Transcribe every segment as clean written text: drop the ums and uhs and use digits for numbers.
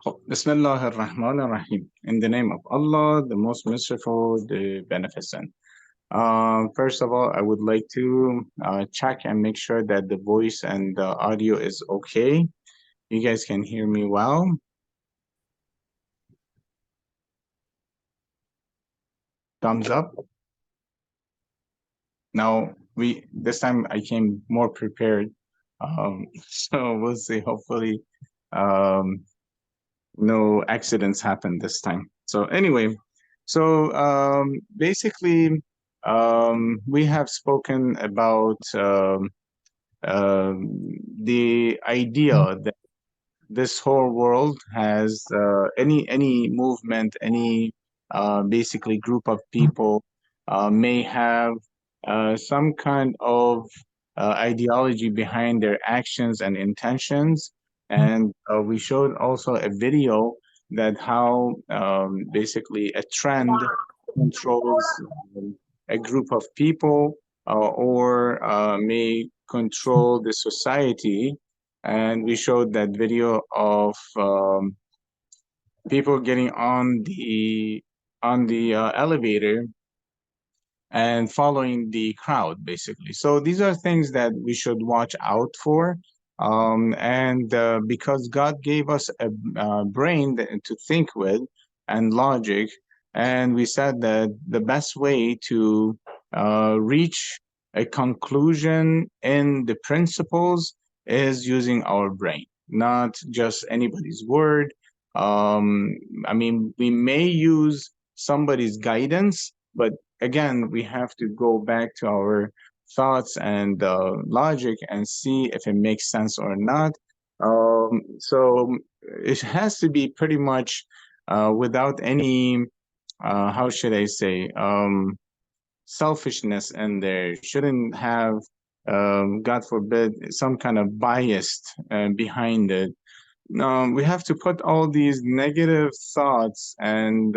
Bismillah ar-Rahman ar-Rahim. In the name of Allah, the most merciful, the beneficent. First of all, I would like to check and make sure that the voice and the audio is okay. You guys can hear me well. Thumbs up. Now, this time I came more prepared. So we'll see. Hopefully, um, no accidents happen this time. So anyway, basically, we have spoken about the idea that this whole world has any movement, any basically group of people may have some kind of ideology behind their actions and intentions. And we showed also a video that how basically a trend controls a group of people or may control the society. And we showed that video of people getting on the elevator and following the crowd, basically. So these are things that we should watch out for. And because God gave us a brain to think with and logic, and we said that the best way to reach a conclusion in the principles is using our brain, not just anybody's word. I mean, we may use somebody's guidance, but again, we have to go back to our thoughts and logic and see if it makes sense or not. So it has to be pretty much without any, how should I say, selfishness in there. Shouldn't have, God forbid, some kind of bias behind it. We have to put all these negative thoughts and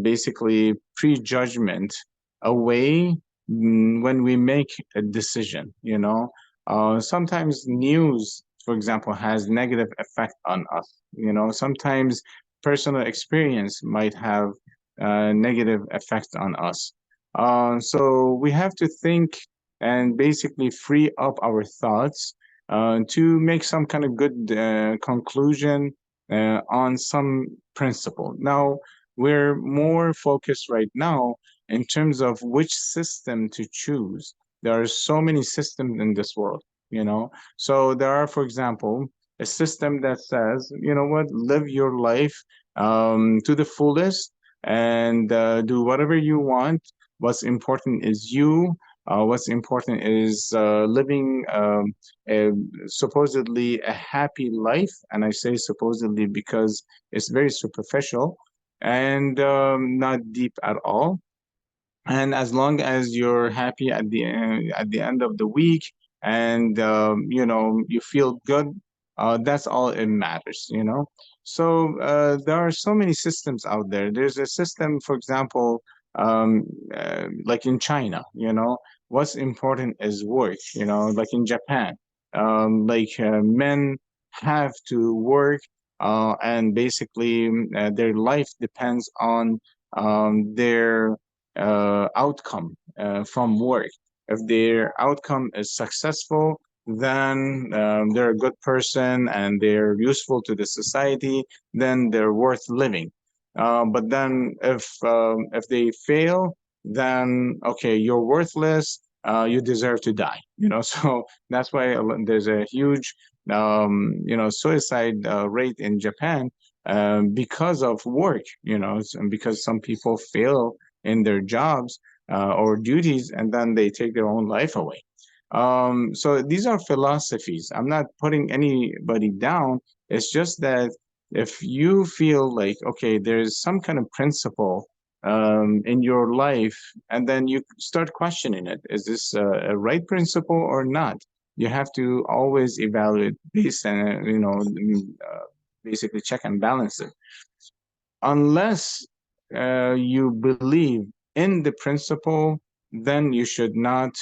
basically prejudgment away when we make a decision. Sometimes news, for example, has negative effect on us. Sometimes personal experience might have negative effect on us. So we have to think and basically free up our thoughts to make some kind of good conclusion on some principle. Now, we're more focused right now in terms of which system to choose. There are so many systems in this world. So there are, for example, a system that says, you know what, live your life to the fullest and do whatever you want. What's important is you. What's important is living supposedly a happy life. And I say supposedly because it's very superficial and not deep at all. And as long as you're happy at the end of the week and you feel good, that's all it matters. So there are so many systems out there. There's a system, for example, like in China. What's important is work. Like in Japan, like men have to work, and basically their life depends on their outcome from work. If their outcome is successful, then they're a good person and they're useful to the society, then they're worth living. But then if they fail, then okay, you're worthless. You deserve to die. So that's why there's a huge suicide rate in Japan because of work. And because some people fail in their jobs or duties, and then they take their own life away. So these are philosophies. I'm not putting anybody down. It's just that if you feel like, okay, there's some kind of principle in your life, and then you start questioning it, is this a right principle or not? You have to always evaluate based on, basically check and balance it. Unless you believe in the principle, then you should not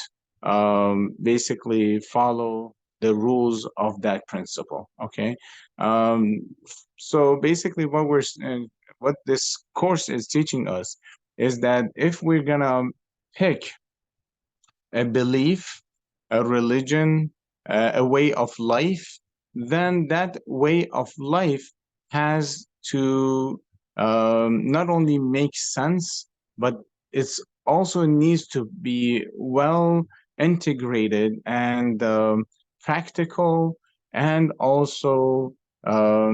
basically follow the rules of that principle. Okay. Um, so basically, what this course is teaching us is that if we're gonna pick a belief, a religion, a way of life, then that way of life has to not only make sense, but it's also needs to be well integrated and practical, and also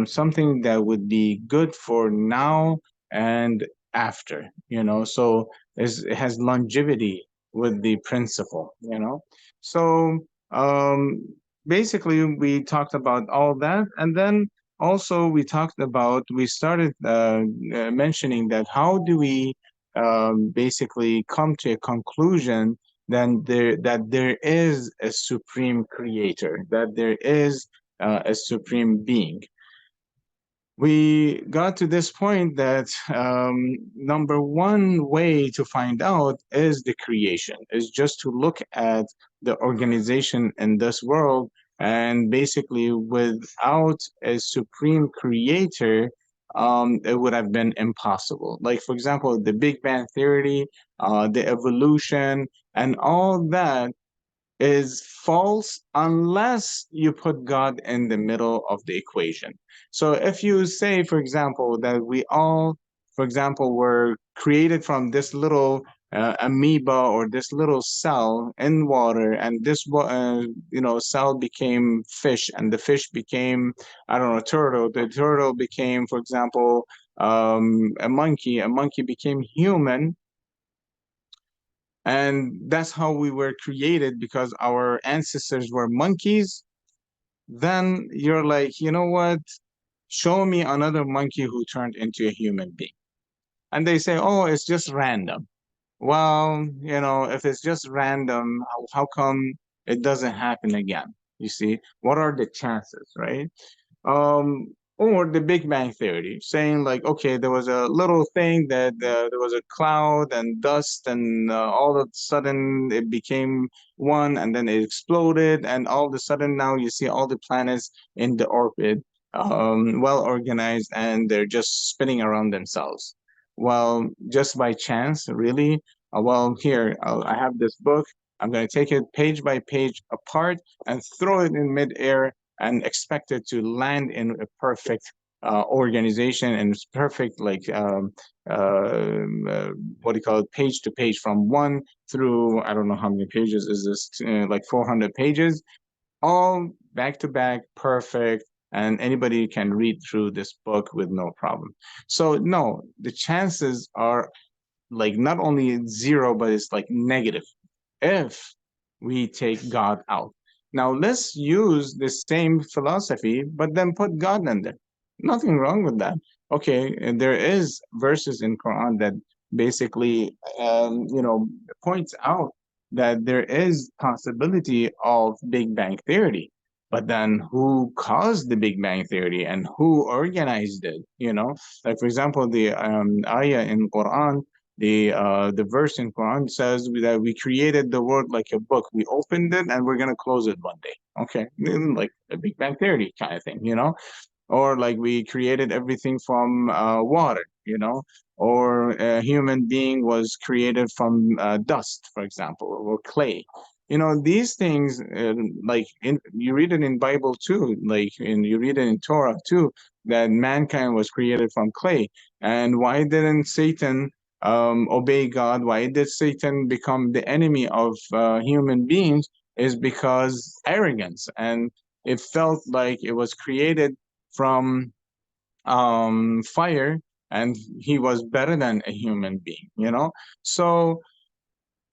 something that would be good for now and after, so it has longevity with the principle. So um, basically, we talked about all that, and then also we started mentioning that how do we basically come to a conclusion that there is a supreme creator, that there is a supreme being. We got to this point that number one way to find out is the creation, is just to look at the organization in this world. And basically, without a supreme creator, it would have been impossible. Like, for example, the Big Bang Theory, the evolution, and all that is false unless you put God in the middle of the equation. So if you say, for example, that we all, for example, were created from this little amoeba or this little cell in water, and this cell became fish, and the fish became, I don't know, turtle. The turtle became, for example, a monkey. A monkey became human, and that's how we were created because our ancestors were monkeys. Then you're like, you know what? Show me another monkey who turned into a human being. And they say, oh, it's just random. Well, if it's just random, how come it doesn't happen again? You see, what are the chances, right? Or the Big Bang Theory, saying like, okay, there was a little thing that there was a cloud and dust, and all of a sudden it became one, and then it exploded, and all of a sudden now you see all the planets in the orbit, well organized, and they're just spinning around themselves. Well, just by chance, really? Well, here, I have this book. I'm going to take it page by page apart and throw it in midair and expect it to land in a perfect organization, and it's perfect, like what do you call it, page to page, from one through, I don't know how many pages is this, like 400 pages, all back to back, perfect, and anybody can read through this book with no problem. So no, the chances are like not only zero, but it's like negative if we take God out. Now let's use the same philosophy, but then put God in there. Nothing wrong with that. Okay, and there is verses in Quran that basically, points out that there is possibility of Big Bang Theory. But then who caused the Big Bang Theory and who organized it? Like for example, the ayah in Quran, the verse in Quran says that we created the world like a book. We opened it and we're gonna close it one day. Okay, like a Big Bang Theory kind of thing. Or like we created everything from water, or a human being was created from dust, for example, or clay. These things, you read it in Bible too, you read it in Torah too, that mankind was created from clay. And why didn't Satan obey God? Why did Satan become the enemy of human beings? Is because arrogance, and it felt like it was created from fire, and he was better than a human being. So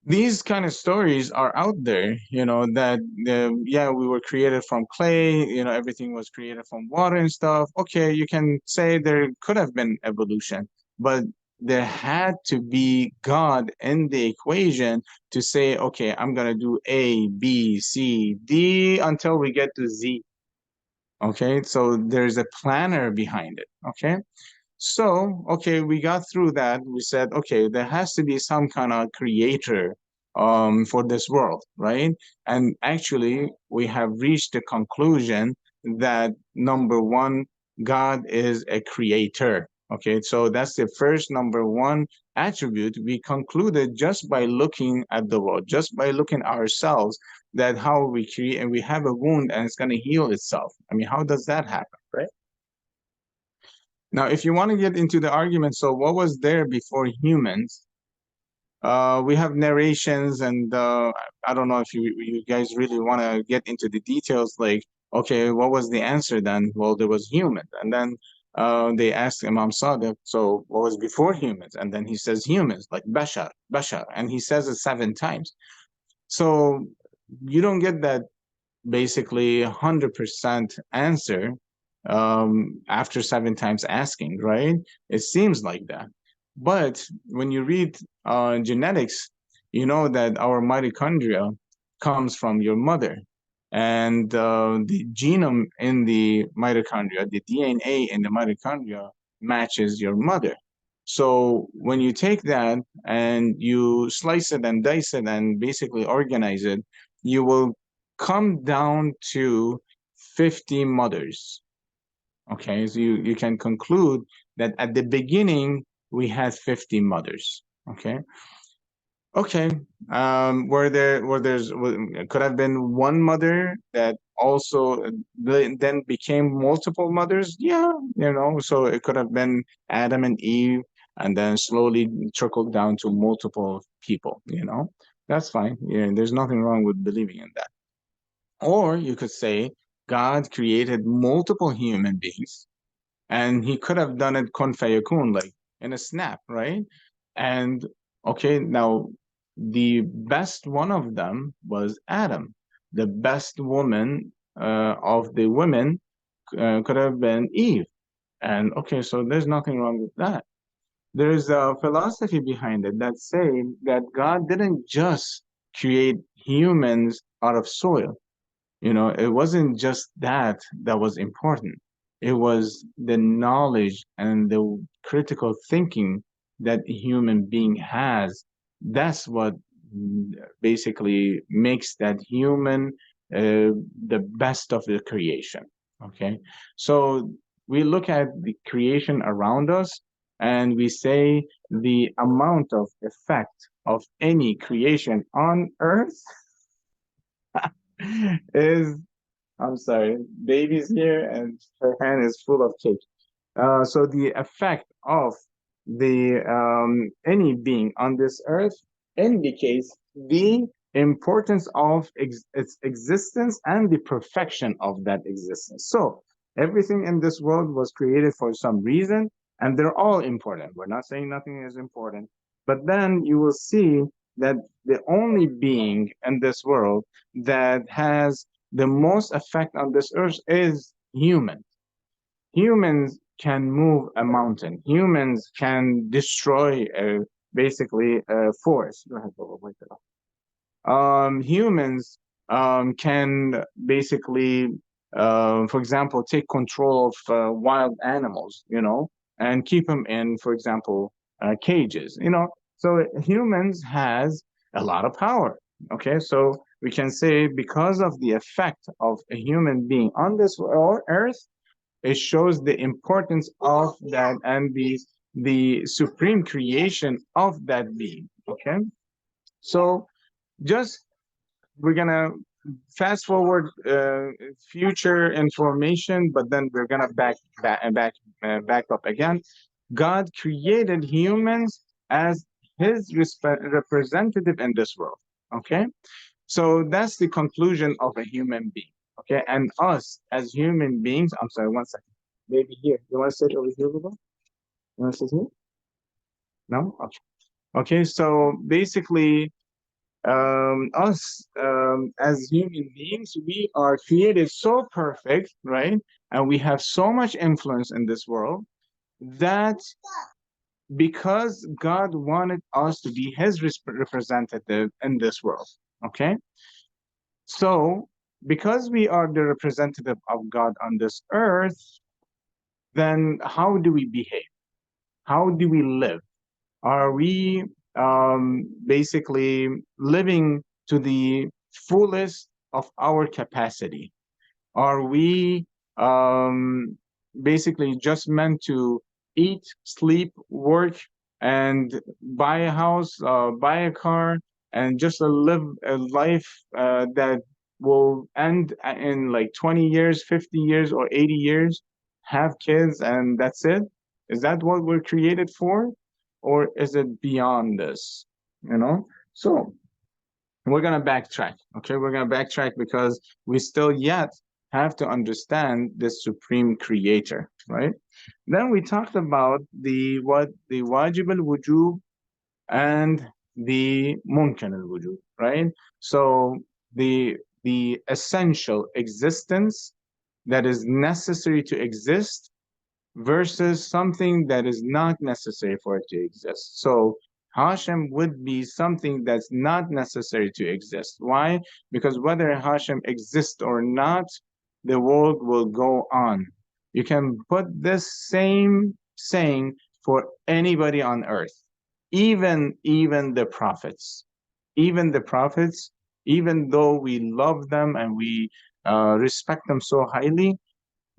these kind of stories are out there, that yeah, we were created from clay, everything was created from water and stuff. Okay, you can say there could have been evolution, but there had to be God in the equation to say, okay, I'm going to do A, B, C, D until we get to Z. Okay, so there's a planner behind it. Okay, so okay, we got through that. We said, okay, there has to be some kind of creator for this world, right? And actually, we have reached the conclusion that number one, God is a creator. Okay, so that's the first number one attribute we concluded just by looking at the world, just by looking ourselves, that how we create and we have a wound and it's going to heal itself. I mean, how does that happen, right? Now, if you want to get into the argument, so what was there before humans? We have narrations, and I don't know if you guys really want to get into the details. Like, okay, what was the answer then? Well, there was humans, and then they asked Imam Sadiq, so what was before humans? And then he says humans, like Bashar, Bashar, and he says it 7 times. So you don't get that basically 100% answer after 7 times asking, right? It seems like that. But when you read genetics, you know that our mitochondria comes from your mother. And the genome in the mitochondria, the DNA in the mitochondria matches your mother. So when you take that and you slice it and dice it and basically organize it, you will come down to 50 mothers. Okay, so you can conclude that at the beginning we had 50 mothers. Okay. Okay. Could have been one mother that also then became multiple mothers? Yeah, so it could have been Adam and Eve, and then slowly trickled down to multiple people. That's fine. Yeah, there's nothing wrong with believing in that. Or you could say God created multiple human beings, and he could have done it kun fayakun, like in a snap, right? And okay, now the best one of them was Adam. The best woman of the women could have been Eve. And okay, so there's nothing wrong with that. There's a philosophy behind it that saying that God didn't just create humans out of soil. It wasn't just that was important. It was the knowledge and the critical thinking that a human being has. That's what basically makes that human the best of the creation. Okay. So we look at the creation around us and we say the amount of effect of any creation on earth is, I'm sorry, baby's here and her hand is full of cake. So the effect of the any being on this earth indicates the importance of its existence and the perfection of that existence. So everything in this world was created for some reason, and they're all important. We're not saying nothing is important, but then you will see that the only being in this world that has the most effect on this earth is human. Humans can move a mountain. Humans can destroy basically a forest. Go ahead, Bubba, wake it up. Humans can basically, for example, take control of wild animals, and keep them in, for example, cages. So humans has a lot of power. Okay, so we can say because of the effect of a human being on this earth, it shows the importance of that and the supreme creation of that being. Okay, so just we're gonna fast forward future information, but then we're gonna back up again. God created humans as his representative in this world. Okay, so that's the conclusion of a human being. Okay, and us as human beings. I'm sorry, one second. Maybe here. You want to sit over here, Ruben? You want to sit here? No. Okay. Okay. So basically, us as human beings, we are created so perfect, right? And we have so much influence in this world that because God wanted us to be his representative in this world, okay? So because we are the representative of God on this earth, then how do we behave? How do we live? Are we basically living to the fullest of our capacity? Are we um, basically just meant to eat, sleep, work, and buy a house, buy a car, and just live a life that will end in like 20 years, 50 years, or 80 years, have kids, and that's it? Is that what we're created for? Or is it beyond this? You know? So we're going to backtrack. Okay, we're going to backtrack because we still yet have to understand the supreme creator, right? Then we talked about the wajib al-wujub and the mumkin al-wujub, right? So the essential existence that is necessary to exist versus something that is not necessary for it to exist. So Hashem would be something that's not necessary to exist. Why? Because whether Hashem exists or not, the world will go on. You can put this same saying for anybody on earth, even the prophets. Even the prophets, even though we love them and we respect them so highly,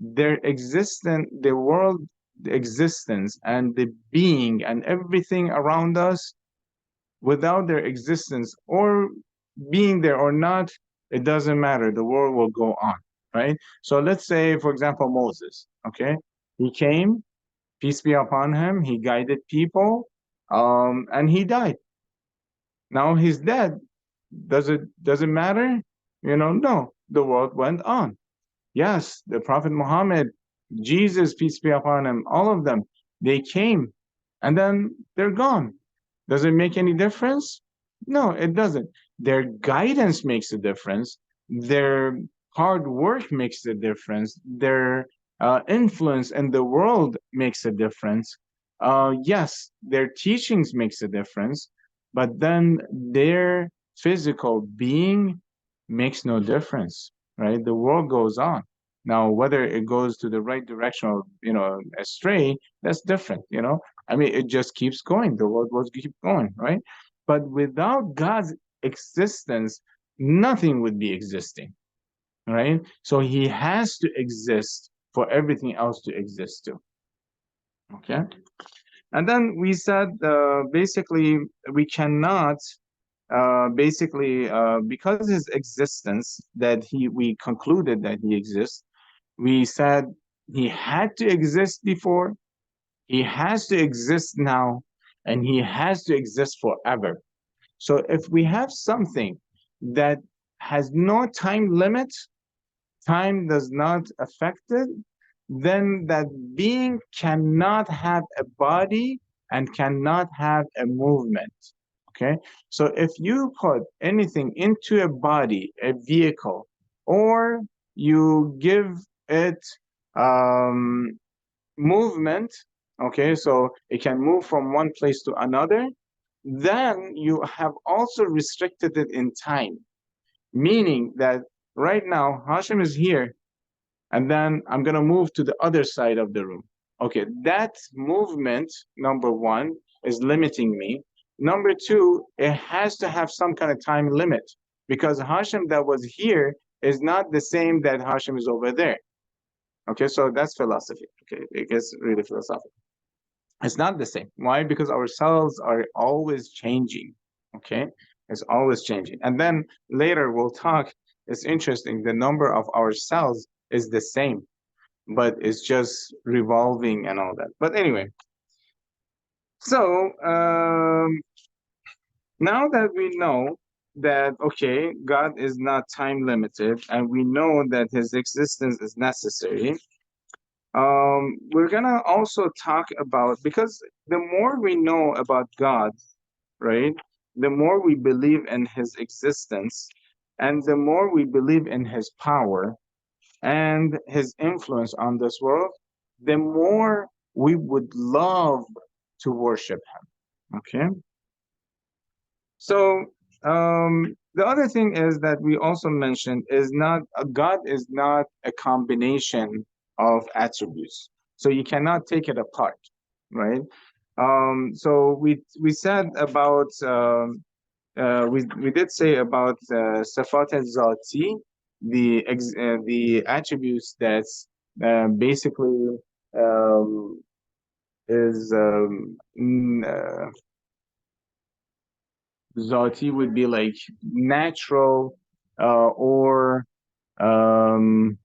their existence, the world existence, and the being and everything around us, without their existence or being there or not, it doesn't matter. The world will go on, right? So let's say, for example, Moses, okay? He came, peace be upon him, he guided people, and he died. Now he's dead. Does it matter? No, the world went on. Yes, the Prophet Muhammad, Jesus, peace be upon him, all of them, they came and then they're gone. Does it make any difference? No, it doesn't. Their guidance makes a difference. Their hard work makes a difference. Their influence in the world makes a difference. Yes, their teachings makes a difference, but then their physical being makes no difference, right? The world goes on. Now, whether it goes to the right direction or, astray, that's different, I mean, it just keeps going. The world will keep going, right? But without God's existence, nothing would be existing, right? So he has to exist for everything else to exist too. Okay. And then we said basically we cannot because his existence that we concluded that he exists, we said he had to exist before, he has to exist now, and he has to exist forever. So if we have something that has no time limit, time does not affect it, then that being cannot have a body and cannot have a movement. Okay, so if you put anything into a body, a vehicle, or you give it movement, okay, so it can move from one place to another, then you have also restricted it in time, meaning that right now Hashem is here, and then I'm going to move to the other side of the room. Okay, that movement, number one, is limiting me. Number two, it has to have some kind of time limit, because Hashem that was here is not the same that Hashem is over there. Okay, so that's philosophy. Okay, it gets really philosophical. It's not the same. Why? Because our cells are always changing. Okay, it's always changing. And then later we'll talk. It's interesting. The number of our cells is the same, but it's just revolving and all that. But anyway, so now that we know that, okay, God is not time limited, and we know that his existence is necessary, we're gonna also talk about, because the more we know about God, right, the more we believe in his existence, and the more we believe in his power and his influence on this world, the more we would love to worship him. Okay. So the other thing is that we also mentioned is not God is not a combination of attributes. So you cannot take it apart, right? So we said about we did say about Safat al-Zati, the attributes that's basically um, is Zati would be like natural or um,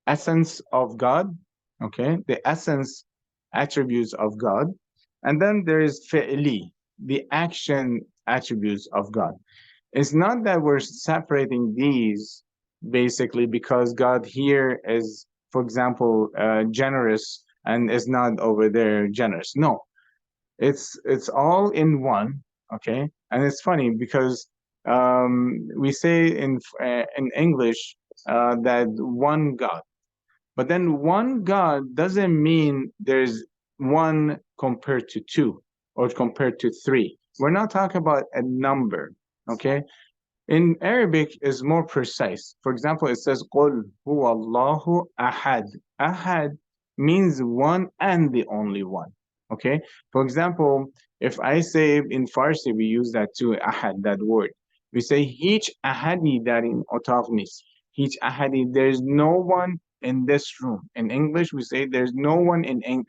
essence of God, okay, the essence attributes of God. And then there is fi'li, the action attributes of God. It's not that we're separating these basically because God here is, for example, generous and is not over there generous. No, it's all in one, okay? And it's funny because we say in English that one God. But then one God doesn't mean there's one compared to two or compared to three. We're not talking about a number, okay? In Arabic is more precise. For example, it says قُلْ هُوَ اللَّهُ أَحَدٌ. Ahad means one and the only one. Okay? For example, if I say in Farsi, we use that too, ahad, that word. We say hiç ahadi darin otaq nist. Hiç ahadi, there's no one in this room. In English, we say there's no one in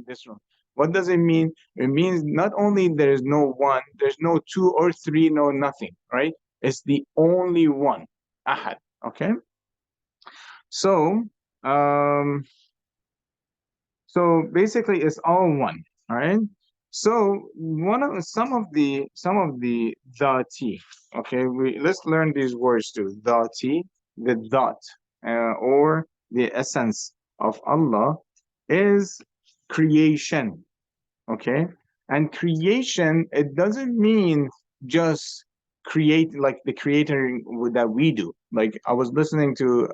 this room. What does it mean? It means not only there's no one, there's no two or three, no nothing, right? It's the only one, ahad. Okay. So, um, so basically, it's all one. All right. So some of the dhati. Okay, let's learn these words too. Dhati, the dot, or the essence of Allah is creation. Okay, and creation, it doesn't mean just create like the creator that we do. Like I was listening to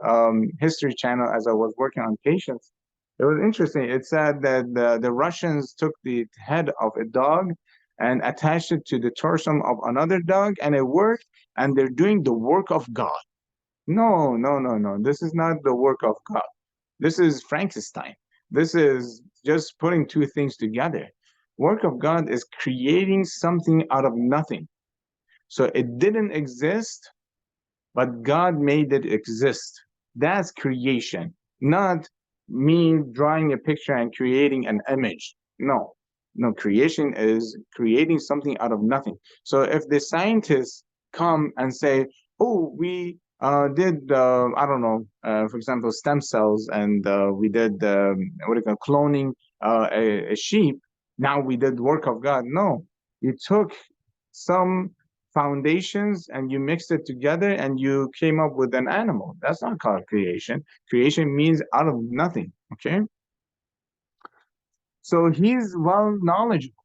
History Channel as I was working on patients. It was interesting. It said that the Russians took the head of a dog and attached it to the torso of another dog, and it worked, and they're doing the work of God. No, no, no, no, this is not the work of God. This is Frankenstein. This is just putting two things together. Work of God is creating something out of nothing. So it didn't exist, but God made it exist. That's creation, not me drawing a picture and creating an image. No, no, creation is creating something out of nothing. So if the scientists come and say, oh, we did, I don't know, for example, stem cells, and we did, what do you call, cloning a sheep, now we did work of God. No, you took some foundations and you mixed it together and you came up with an animal. That's not called creation. Creation means out of nothing. Okay. So he's well knowledgeable.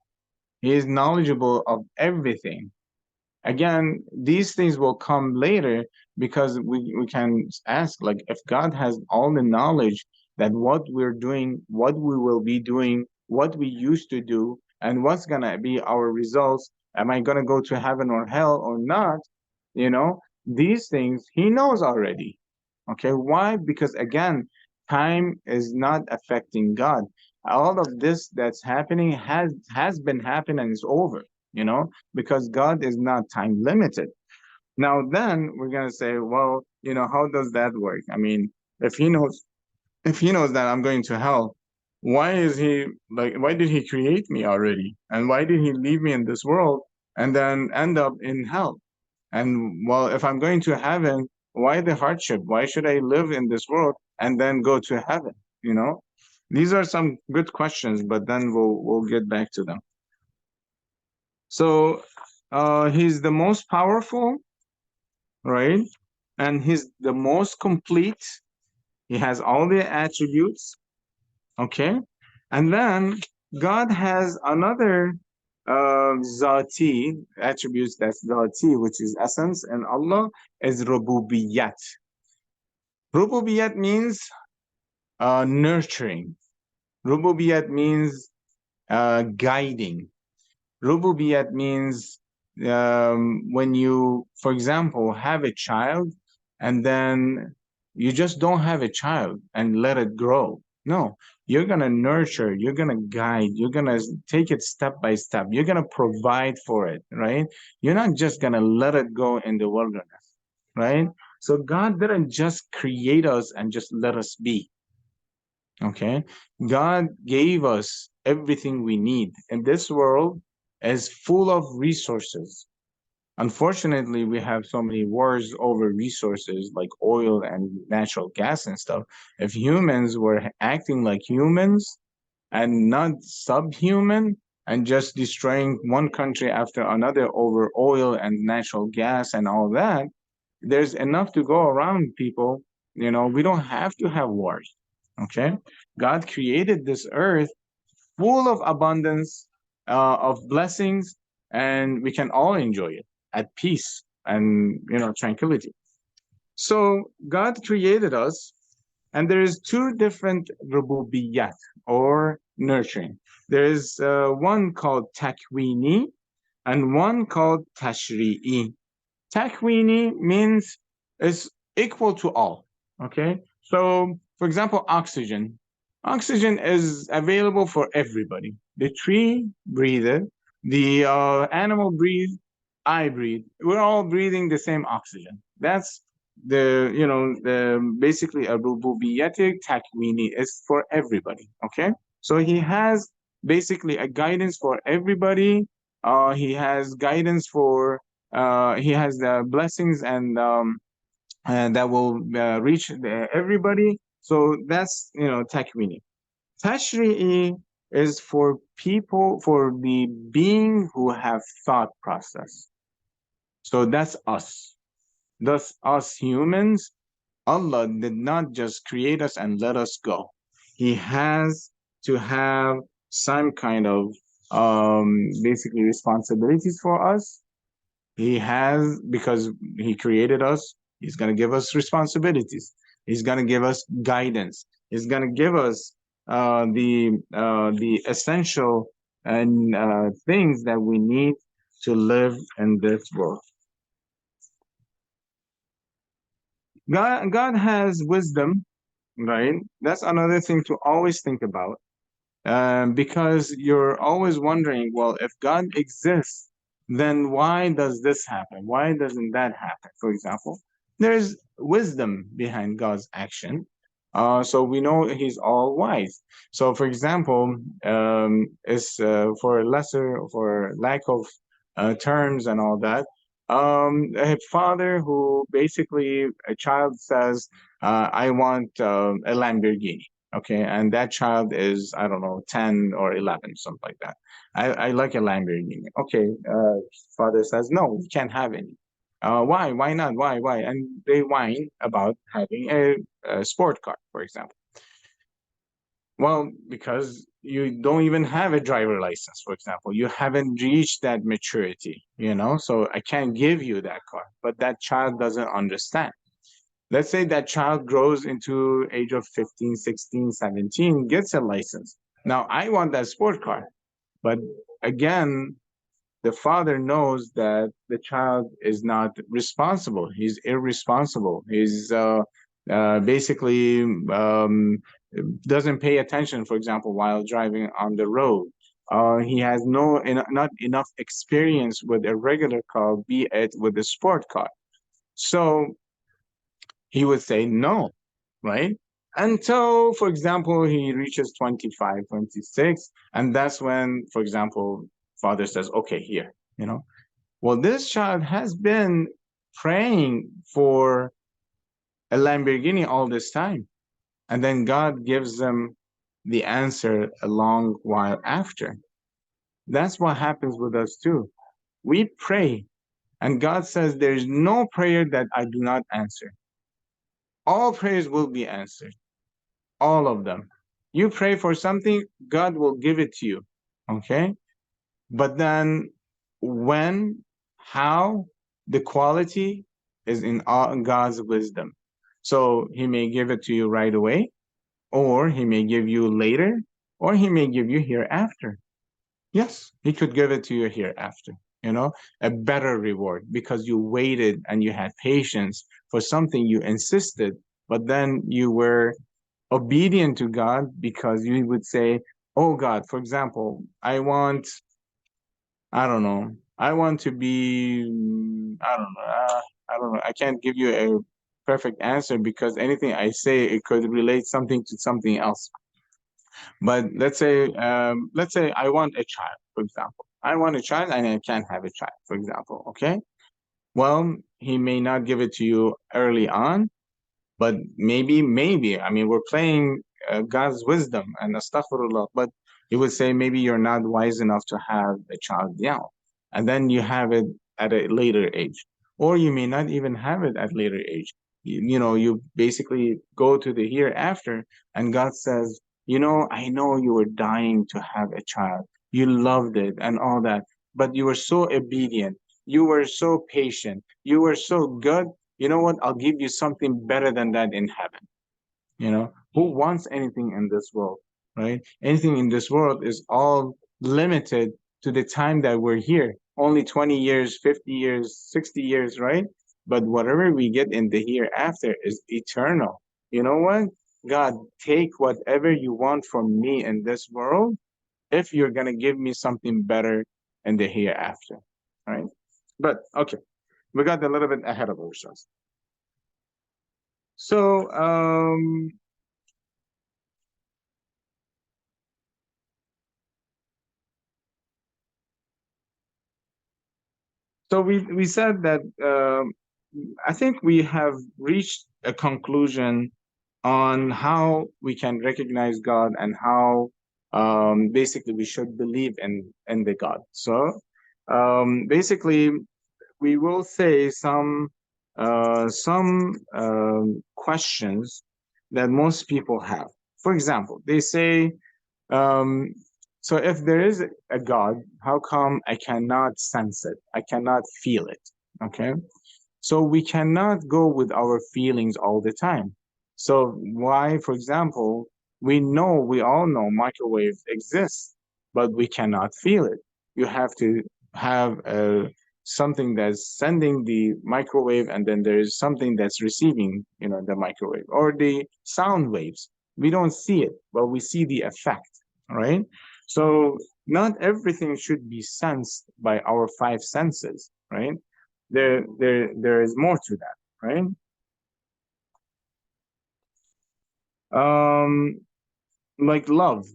He is knowledgeable of everything. Again, these things will come later because we can ask, like, if God has all the knowledge that what we're doing, what we will be doing, what we used to do, and what's going to be our results, am I going to go to heaven or hell or not? You know, these things he knows already. Okay, why? Because again, time is not affecting God. All of this that's happening has been happening and is over, you know, because God is not time limited. Now then we're gonna say, well, you know, how does that work? I mean, if he knows if he knows that I'm going to hell, why is he like why did he create me already? And why did he leave me in this world and then end up in hell? And well, if I'm going to heaven, why the hardship? Why should I live in this world and then go to heaven? You know, these are some good questions, but then we'll get back to them. So he's the most powerful, right? And he's the most complete. He has all the attributes, okay? And then God has another zati attributes, that's zati, which is essence, and Allah is rububiyat. Rububiyat means nurturing. Rububiyat means guiding. Rububiyat means when you, for example, have a child and then you just don't have a child and let it grow. No, you're going to nurture, you're going to guide, you're going to take it step by step. You're going to provide for it, right? You're not just going to let it go in the wilderness, right? So God didn't just create us and just let us be, okay? God gave us everything we need. And this world is full of resources. Unfortunately, we have so many wars over resources like oil and natural gas and stuff. If humans were acting like humans and not subhuman and just destroying one country after another over oil and natural gas and all that, there's enough to go around, people. We don't have to have wars. Okay? God created this earth full of abundance, of blessings, and we can all enjoy it at peace and tranquility. So God created us, and there is two different rububiyat or nurturing. There is one called takwini and one called tashri'i. Takwini means is equal to all. Okay. So, for example, oxygen. Oxygen is available for everybody. The tree breathes, the animal breathes, I breathe. We're all breathing the same oxygen. That's the basically a rububiyatic takwini is for everybody. Okay. So he has basically a guidance for everybody. He has guidance for he has the blessings and that will reach everybody. So that's takwini. Tashri'i is for people, for the being who have thought process. So that's us. Thus, us humans, Allah did not just create us and let us go. He has to have some kind of basically responsibilities for us. He has, because he created us, he's going to give us responsibilities. He's going to give us guidance. He's going to give us the essential and things that we need to live in this world. God has wisdom, right? That's another thing to always think about. Because you're always wondering, well, if God exists, then why does this happen? Why doesn't that happen? For example, there's wisdom behind God's action. So we know He's all wise. So, for example, is for lesser, for lack of terms and all that, a father who basically a child says, "I want a Lamborghini." Okay, and that child is, I don't know, 10 or 11, something like that. I like a Lamborghini. Okay, father says, no, you can't have any. Why? Why not? Why? And they whine about having a sport car, for example. Well, because you don't even have a driver license, for example. You haven't reached that maturity. So I can't give you that car. But that child doesn't understand. Let's say that child grows into age of 15, 16, 17, gets a license. Now I want that sport car. But again, the father knows that the child is not responsible. He's irresponsible. He's basically doesn't pay attention, for example, while driving on the road. He has not enough experience with a regular car, be it with a sport car. So he would say no, right? Until, for example, he reaches 25, 26, and that's when, for example, father says, okay, here. Well, this child has been praying for a Lamborghini all this time. And then God gives them the answer a long while after. That's what happens with us too. We pray, and God says, there's no prayer that I do not answer. All prayers will be answered. All of them. You pray for something, God will give it to you. Okay? But then when, how, the quality is in God's wisdom. So he may give it to you right away, or he may give you later, or he may give you hereafter. Yes, he could give it to you hereafter, a better reward because you waited and you had patience for something you insisted, but then you were obedient to God because you would say, oh God, for example, I don't know, I want to be, I don't know, I don't know, I can't give you a perfect answer because anything I say, it could relate something to something else. But let's say I want a child, for example. I want a child and I can't have a child, for example. Okay. Well, he may not give it to you early on, but maybe, I mean, we're playing God's wisdom and astaghfirullah, but he would say maybe you're not wise enough to have a child now. And then you have it at a later age. Or you may not even have it at later age. You know, you basically go to the hereafter, and God says, you know, I know you were dying to have a child. You loved it and all that, but you were so obedient. You were so patient. You were so good. You know what? I'll give you something better than that in heaven. You know, who wants anything in this world, right? Anything in this world is all limited to the time that we're here. Only 20 years, 50 years, 60 years, right? But whatever we get in the hereafter is eternal. You know what? God, take whatever you want from me in this world if you're going to give me something better in the hereafter, right? But okay, we got a little bit ahead of ourselves. So, we said that I think we have reached a conclusion on how we can recognize God and how basically we should believe in the God. So basically, we will say some questions that most people have. For example, they say, um, so if there is a God, how come I cannot sense it? I cannot feel it. Okay. So we cannot go with our feelings all the time. So why, for example, we all know microwaves exist, but we cannot feel it. You have to have something that's sending the microwave, and then there is something that's receiving, you know, the microwave or the sound waves. We don't see it, but we see the effect, right? So not everything should be sensed by our five senses, right? There is more to that, right? Um, like love,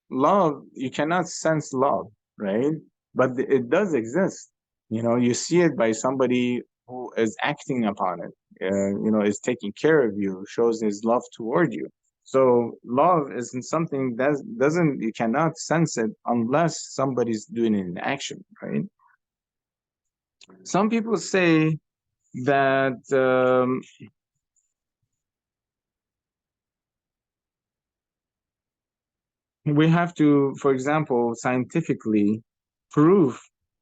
you cannot sense love, right? But it does exist. You know, you see it by somebody who is acting upon it. You know, is taking care of you, shows his love toward you. So love isn't something that doesn't you cannot sense it unless somebody's doing it in action, right? Some people say that we have to, for example, scientifically prove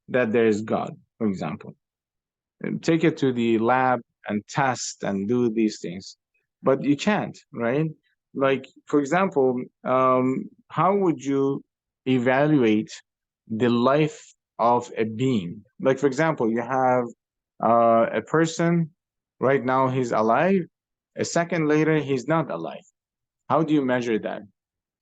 that there is God, for example. Take it to the lab and test and do these things. But you can't, right? Like, for example, how would you evaluate the life of a being? Like, for example, you have a person right now, he's alive. A second later, he's not alive. How do you measure that?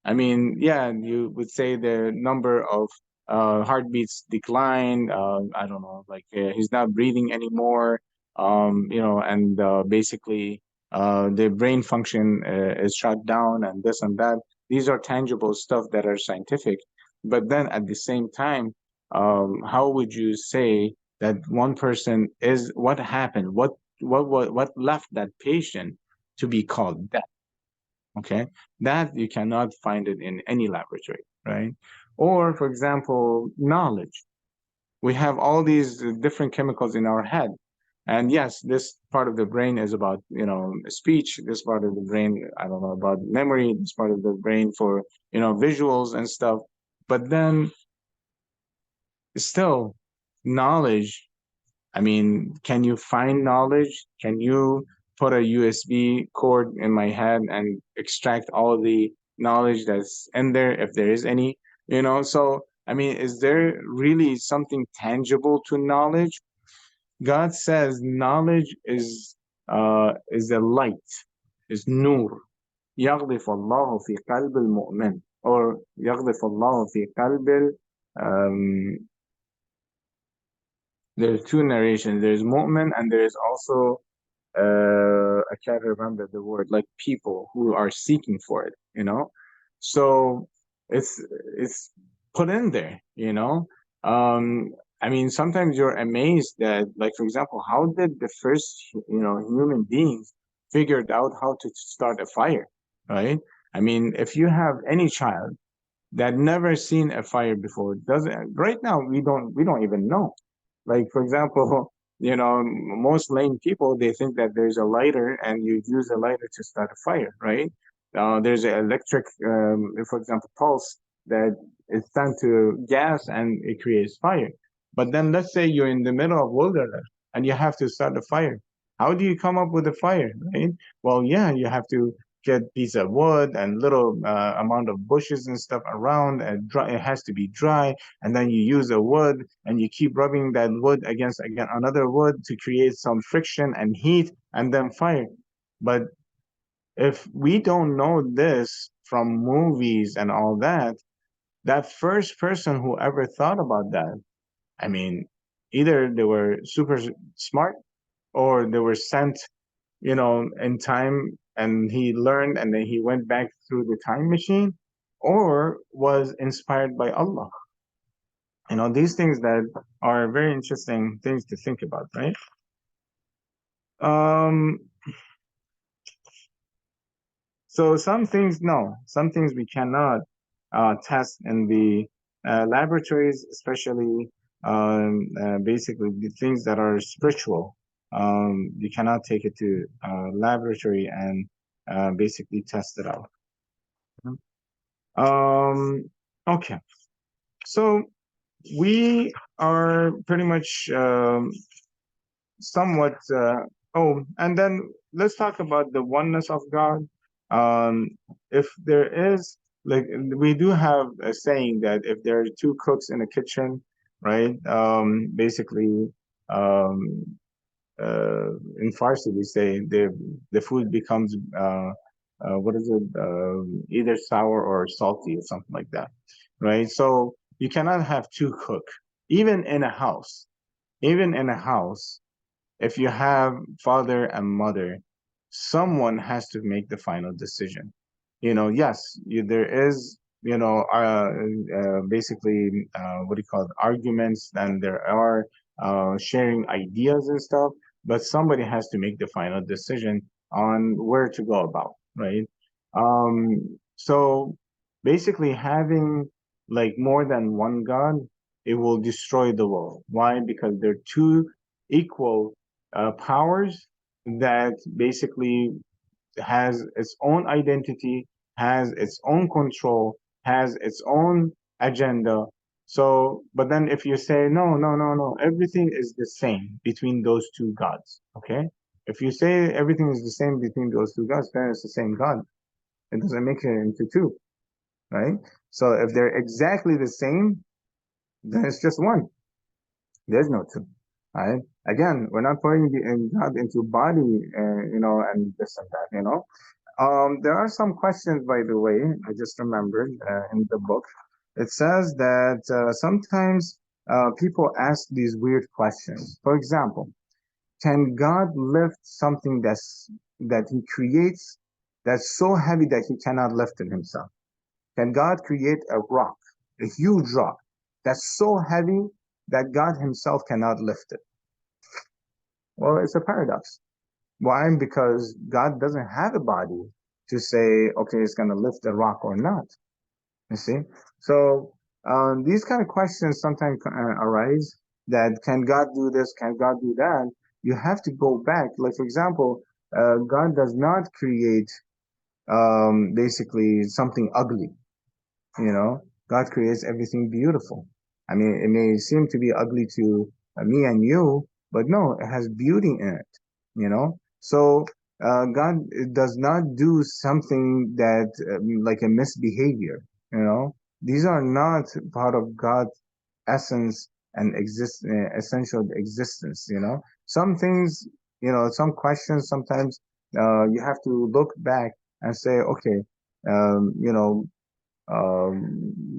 I mean, yeah, you would say the number of heartbeats decline. I don't know, like he's not breathing anymore. You know, and basically the brain function is shut down, and this and that. These are tangible stuff that are scientific. But then at the same time, how would you say that one person is what happened? What left that patient to be called death? Okay, that you cannot find it in any laboratory, right? Or for example, knowledge. We have all these different chemicals in our head, and yes, this part of the brain is about, you know, speech. This part of the brain, I don't know, about memory. This part of the brain for, you know, visuals and stuff. But then still, knowledge, I mean, can you find knowledge? Can you put a USB cord in my head and extract all the knowledge that's in there, if there is any, you know? So, I mean, is there really something tangible to knowledge? God says knowledge is a light, is nur. يغذف الله في قلب المؤمن, or يغذف الله في قلب there's two narrations. There's mu'min and there is also I can't remember the word, like people who are seeking for it, you know? So it's it's put in there, you know? Um, I mean, sometimes you're amazed that, like, for example, how did the first, human beings figured out how to start a fire, right? I mean, if you have any child that never seen a fire before, doesn't right now we don't even know. Like, for example, most lame people, they think that there's a lighter and you use a lighter to start a fire, right? There's an electric, for example, pulse that is sent to gas and it creates fire. But then let's say you're in the middle of wilderness and you have to start a fire. How do you come up with a fire, right? Well, yeah, you have to get piece of wood and little amount of bushes and stuff around, and dry, it has to be dry, and then you use a wood and you keep rubbing that wood against again another wood to create some friction and heat and then fire. But if we don't know this from movies and all that, that first person who ever thought about that, I mean, either they were super smart or they were sent, in time and he learned and then he went back through the time machine, or was inspired by Allah. These things that are very interesting things to think about, right? Um, so some things, no, some things we cannot test in the laboratories, especially basically the things that are spiritual. You cannot take it to laboratory and basically test it out. Um, okay, so we are pretty much somewhat. Oh, and then let's talk about the oneness of God. Um, if there is, like, we do have a saying that if there are two cooks in a kitchen, right? Basically, um, in Farsi we say the food becomes what is it? Either sour or salty or something like that, right? So you cannot have two cook, even in a house. Even in a house, if you have father and mother, someone has to make the final decision. Yes, there is, basically, what do you call it, arguments, and there are sharing ideas and stuff, but somebody has to make the final decision on where to go about, right? So basically having like more than one God, it will destroy the world. Why? Because they're two equal powers that basically has its own identity, has its own control, has its own agenda. So, but then if you say, no, no, no, no, everything is the same between those two gods, okay? If you say everything is the same between those two gods, then it's the same God. It doesn't make it into two, right? So if they're exactly the same, then it's just one. There's no two. Right? Again, we're not putting God into body, and this and that, there are some questions, by the way, I just remembered in the book. It says that sometimes people ask these weird questions. For example, can God lift something that He creates that's so heavy that He cannot lift it Himself? Can God create a rock, a huge rock, that's so heavy that God Himself cannot lift it? Well, it's a paradox. Why? Because God doesn't have a body to say, okay, it's going to lift the rock or not. You see? So these kind of questions sometimes arise that can God do this? Can God do that? You have to go back. Like, for example, God does not create basically something ugly. God creates everything beautiful. I mean, it may seem to be ugly to me and you, but no, it has beauty in it. So God does not do something that like a misbehavior. These are not part of God's essence and essential existence. Some things, some questions sometimes you have to look back and say, okay, you know,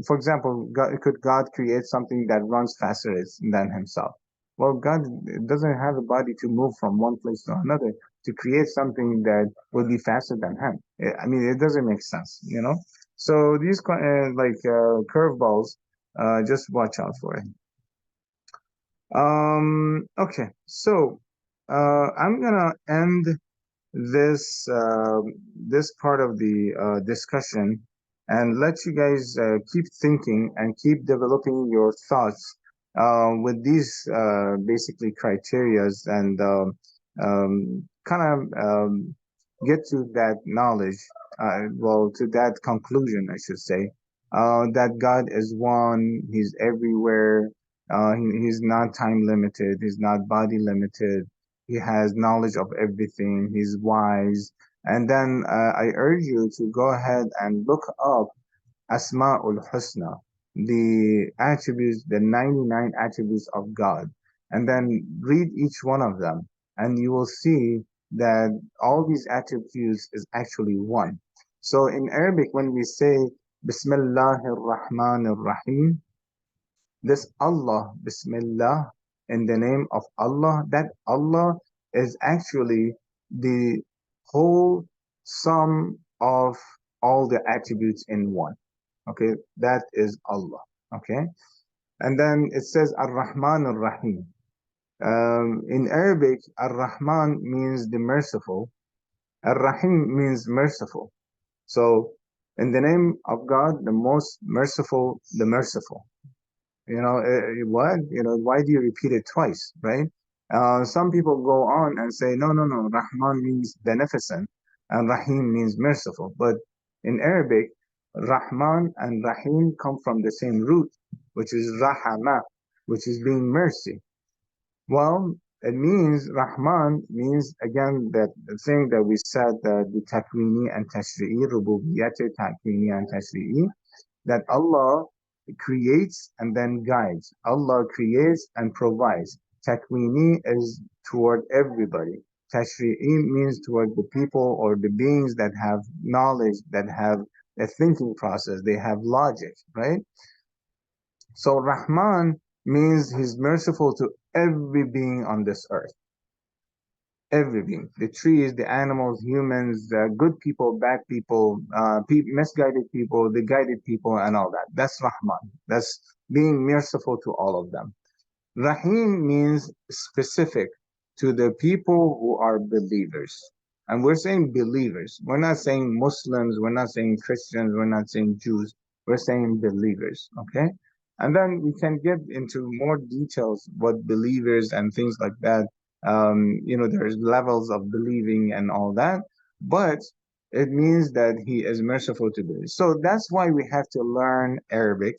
for example, could God create something that runs faster than himself? Well, God doesn't have a body to move from one place to another to create something that would be faster than him. I mean, it doesn't make sense, you know? So these curveballs, just watch out for it. Okay, so I'm gonna end this this part of the discussion and let you guys keep thinking and keep developing your thoughts with these basically criterias and kind of get to that knowledge, well, to that conclusion, I should say, that God is one, He's everywhere, He's not time limited, He's not body limited, He has knowledge of everything, He's wise. And then I urge you to go ahead and look up Asma'ul Husna, the attributes, the 99 attributes of God, and then read each one of them, and you will see that all these attributes is actually one. So in Arabic, when we say Bismillahir Rahmanir Rahim, this Allah, Bismillah, in the name of Allah, that Allah is actually the whole sum of all the attributes in one. Okay, that is Allah. Okay, and then it says Ar-Rahman Ar-Rahim. In Arabic, Ar-Rahman means the merciful, Ar-Rahim means merciful. So, in the name of God, the most merciful, the merciful. You know, what? You know, why do you repeat it twice, right? Some people go on and say, no, no, no, Rahman means beneficent and Rahim means merciful. But in Arabic, Rahman and Rahim come from the same root, which is Rahama, which is being mercy. Well, it means Rahman means again that the thing that we said, the takwini and tashri'i, rububiyyat, takwini and tashri'i, that Allah creates and then guides. Allah creates and provides. Takwini is toward everybody. Tashri'i means toward the people or the beings that have knowledge, that have a thinking process, they have logic, right? So Rahman means he's merciful to every being on this earth. Every being, the trees, the animals, humans, good people, bad people, misguided people, the guided people, and all that. That's Rahman. That's being merciful to all of them. Rahim means specific to the people who are believers. And we're saying believers. We're not saying Muslims. We're not saying Christians. We're not saying Jews. We're saying believers. Okay. And then we can get into more details what believers and things like that. You know, there's levels of believing and all that. But it means that he is merciful to believers. So that's why we have to learn Arabic.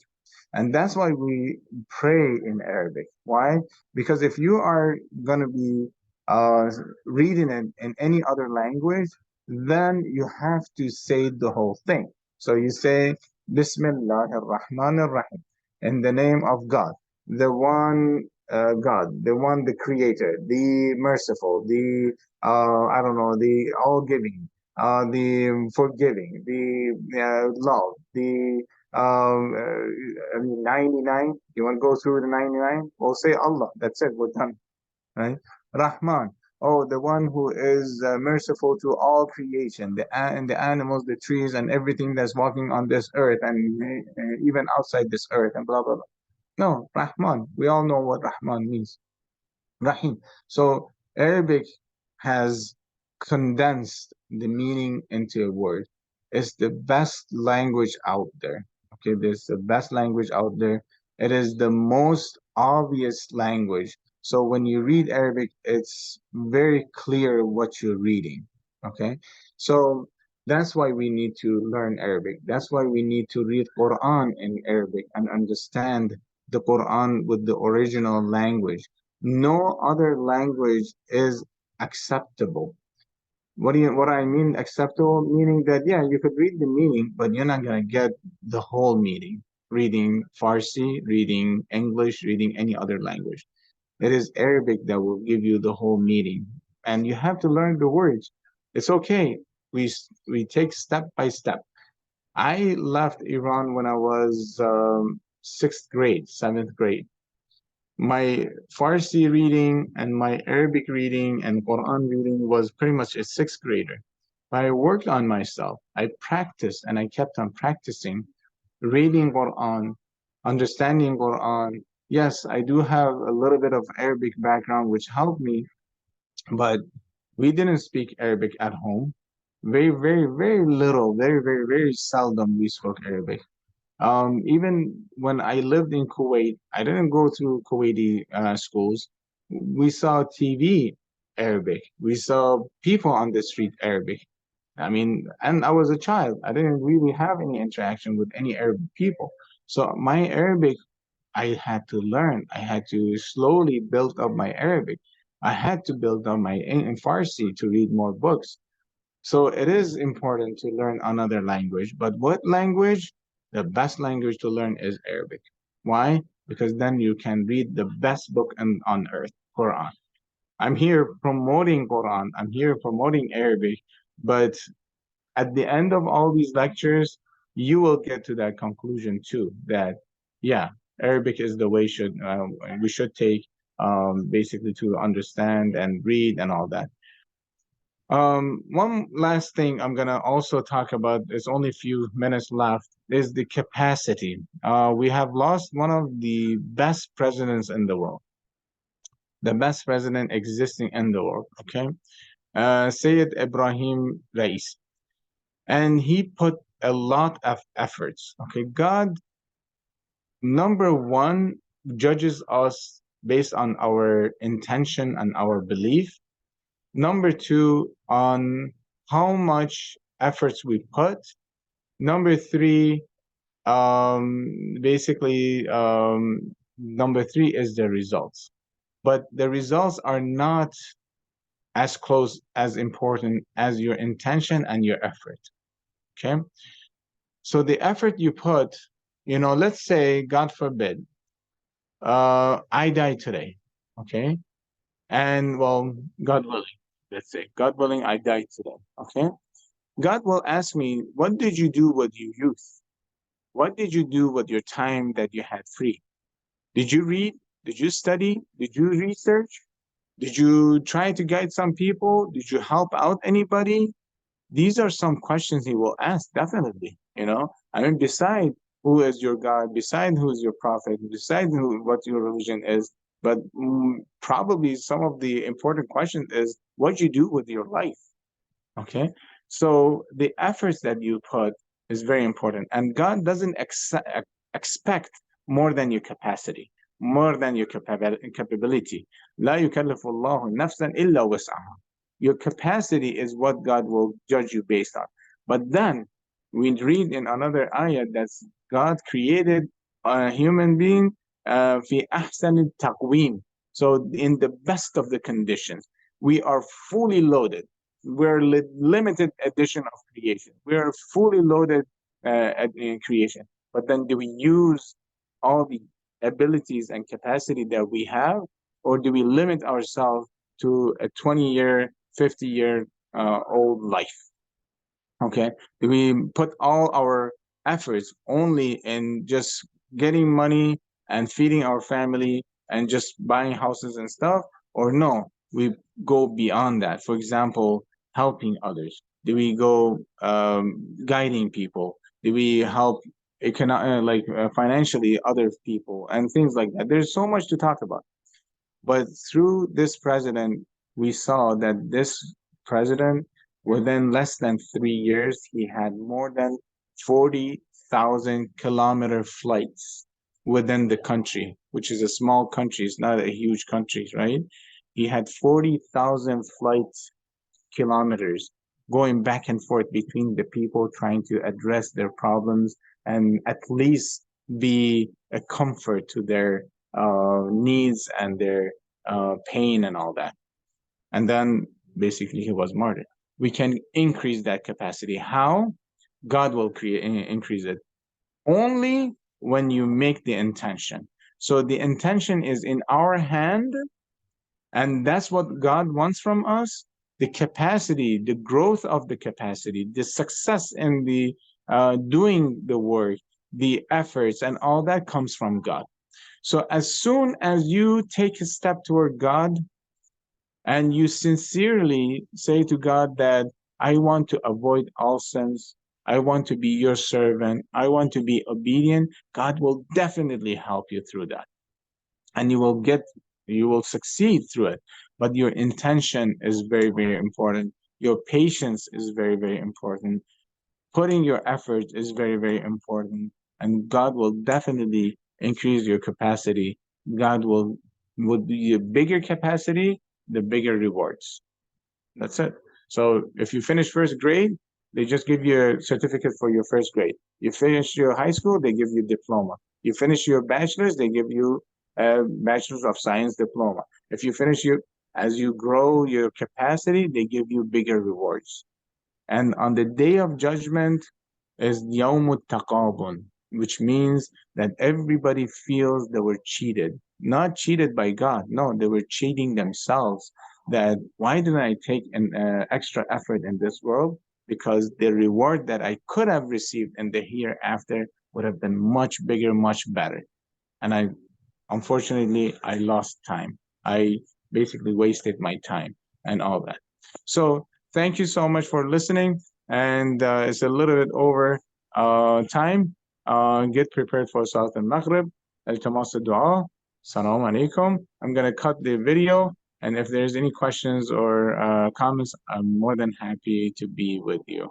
And that's why we pray in Arabic. Why? Because if you are going to be uh, reading it in any other language, then you have to say the whole thing. So you say, Bismillah ar-Rahman ar-Rahim, in the name of God, the one God, the one, the creator, the merciful, the, I don't know, the all giving, the forgiving, the love, the I mean, 99. You want to go through the 99? Well, say Allah. That's it. We're done. Right? Rahman. Oh, the one who is merciful to all creation, and the animals, the trees, and everything that's walking on this earth, and even outside this earth, and blah blah blah. No, Rahman. We all know what Rahman means. Rahim. So Arabic has condensed the meaning into a word. It's the best language out there. Okay, there's the best language out there. It is the most obvious language. So when you read Arabic, it's very clear what you're reading. Okay, so that's why we need to learn Arabic. That's why we need to read Quran in Arabic and understand the Quran with the original language. No other language is acceptable. What I mean acceptable? Meaning that yeah, you could read the meaning, but you're not gonna get the whole meaning. Reading Farsi, reading English, reading any other language. It is Arabic that will give you the whole meaning. And you have to learn the words. It's okay. we take step by step. I left Iran when I was sixth grade, seventh grade. My Farsi reading and my Arabic reading and Quran reading was pretty much a sixth grader. I worked on myself. I practiced and I kept on practicing reading Quran, understanding Quran. Yes, I do have a little bit of Arabic background, which helped me, but we didn't speak Arabic at home. Very, very, very little, very, very, very seldom we spoke Arabic. Even when I lived in Kuwait, I didn't go to Kuwaiti schools. We saw TV Arabic. We saw people on the street Arabic. I mean, and I was a child. I didn't really have any interaction with any Arab people. So my Arabic, I had to learn. I had to slowly build up my Arabic. I had to build up my in Farsi to read more books. So it is important to learn another language. But what language? The best language to learn is Arabic. Why? Because then you can read the best book on earth, Quran. I'm here promoting Quran. I'm here promoting Arabic. But at the end of all these lectures, you will get to that conclusion too, that yeah, Arabic is the way we should take basically to understand and read and all that. One last thing I'm gonna also talk about, there's only a few minutes left, is the capacity. We have lost one of the best presidents in the world, the best president existing in the world, okay? Sayyid Ibrahim Rais. And he put a lot of efforts, okay? God, number one, judges us based on our intention and our belief. Number two, on how much efforts we put. Number three, basically, number three is the results. But the results are not as close, as important as your intention and your effort. Okay. So the effort you put, let's say, God forbid, I die today. Okay. And well, God willing, let's say, God willing, I die today. Okay. God will ask me, what did you do with your youth? What did you do with your time that you had free? Did you read? Did you study? Did you research? Did you try to guide some people? Did you help out anybody? These are some questions he will ask, definitely. I mean, beside who is your God, beside who is your prophet, beside what your religion is, but probably some of the important questions is what you do with your life. Okay. So the efforts that you put is very important. And God doesn't expect more than your capacity, more than your capability. لا يكلف الله نفسا إلا وسعها. Your capacity is what God will judge you based on. But then we read in another ayah that God created a human being في أحسن التقويم. So in the best of the conditions, we are fully loaded. We're limited edition of creation. We're fully loaded in creation. But then do we use all the abilities and capacity that we have, or do we limit ourselves to a 20-year, 50-year old life? Okay. Do we put all our efforts only in just getting money and feeding our family and just buying houses and stuff? Or no, we go beyond that. For example, helping others. Do we go guiding people? Do we help financially other people and things like that? There's so much to talk about. But through this president, we saw that this president, within less than 3 years, he had more than 40,000 kilometer flights within the country, which is a small country. It's not a huge country, right? He had 40,000 flights kilometers going back and forth between the people, trying to address their problems and at least be a comfort to their needs and their pain and all that. And then basically he was martyred. We can increase that capacity. How? God will increase it only when you make the intention. So the intention is in our hand, and that's what God wants from us. the capacity, the growth of the capacity, the success in the doing the work, the efforts, and all that comes from God. So as soon as you take a step toward God and you sincerely say to God that I want to avoid all sins, I want to be your servant, I want to be obedient, God will definitely help you through that. And you will succeed through it. But your intention is very, very important. Your patience is very, very important. Putting your effort is very, very important. And God will definitely increase your capacity. God will the bigger capacity, the bigger rewards. That's it. So if you finish first grade, they just give you a certificate for your first grade. You finish your high school, they give you diploma. You finish your bachelor's, they give you a bachelor's of science diploma. If you finish as you grow your capacity, they give you bigger rewards. And on the day of judgment is Yawmut Taqabun, which means that everybody feels they were cheated. Not cheated by God. No, they were cheating themselves. That why didn't I take an extra effort in this world? Because the reward that I could have received in the hereafter would have been much bigger, much better. And unfortunately, I lost time. I basically wasted my time and all that. So thank you so much for listening. And it's a little bit over time. Get prepared for Salat al-Maghrib. Al-Tamas dua. Salam alaikum. I'm going to cut the video. And if there's any questions or comments, I'm more than happy to be with you.